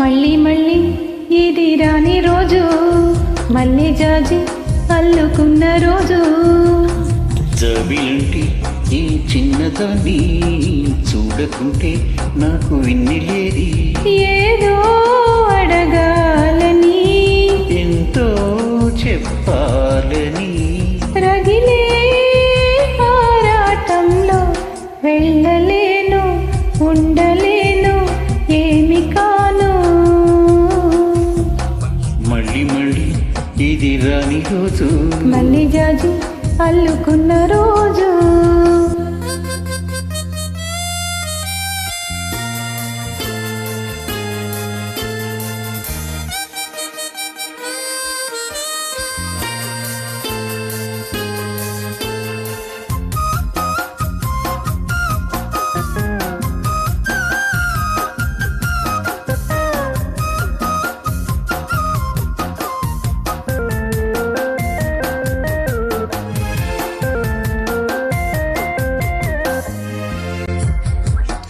మళ్ళీ మళ్ళీ ఇది రాని రోజు, మళ్ళీ జాజి అల్లుకున్న రోజు. జాబిలంటి ఈ చిన్నదాన్ని చూడకుంటే నాకు విన్నలేది. ఏదో అడగాలని, ఎంతో చెప్పాలని, రగిలే ఆరాటంలో వెళ్ళలేను, ఉండలేను, ఏమి కాను. మళ్ళీ మళ్ళీ ఇది రాని రోజు, మళ్ళీ జాజి అల్లుకున్న రోజు.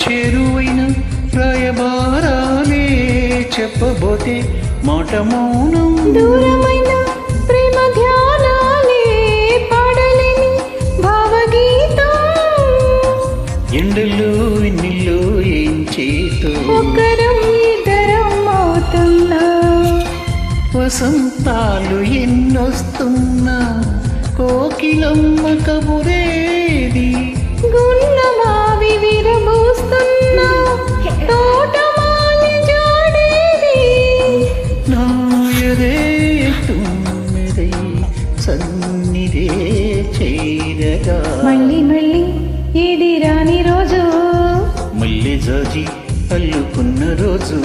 చేరువైన రాయబారాలే చెప్పబోతే మాట మౌనం. దూరమైన ప్రేమ ధ్యానాలే పాడలేని భావగీతం. ఎండల్లో వెన్నెల్లో ఏం చేతో ఒకరం ఇద్దరం అవుతున్నా, వసంతాలు ఎన్నొస్తున్నా, కోకిలమ్మ కబురేది. గున్నమావి విరబూస్తున్నా, తోటమాలి జాడేది. నాయదే తుమ్మిదే సన్నిదే చేరగా, మళ్ళీ మళ్ళీ ఇది రాని రోజు, మల్లె జాజి అల్లుకున్న రోజు.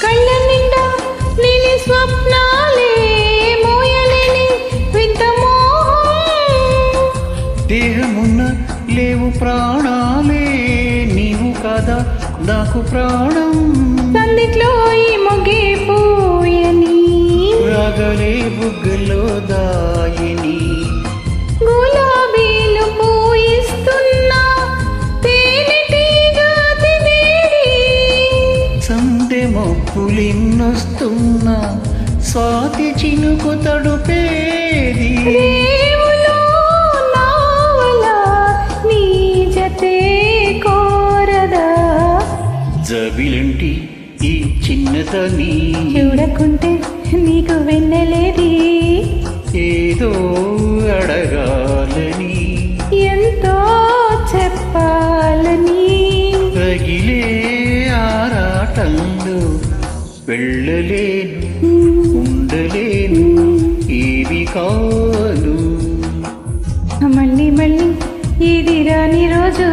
కళ్ళ నిండా నీలి స్వప్నాలే మోయలేని వింత మోహం. దేహమున్న లేవు ప్రాణాలే, నీవు కాదా నాకు ప్రాణం. సందిట్లో ఈ మొగే పూయని, రాగలే బుగ్గలో దాయని, గులాబీలు పూయిస్తున్నా, తేనెటీగా తినేడి. సందె మొప్పులెన్నొస్తున్నా, స్వాతి చినుకు తడుపేది. రేవులో నావలా నీ జతే కోరదా. జాబిలంటి ఈ చిన్నదాన్ని చూడకుంటే నీకు వెన్నెలేది. ఏదో అడగాలని, ఎంతో చెప్పాలని, రగిలే ఆరాటంలో వెళ్ళలేను, ఉండలేను, ఏవి కాను. మళ్ళీ మళ్ళీ ఇది రాని రోజు,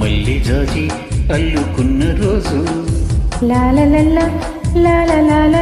మళ్ళీ జాజి అల్లుకున్న రోజు. లాల లాల లాల లాల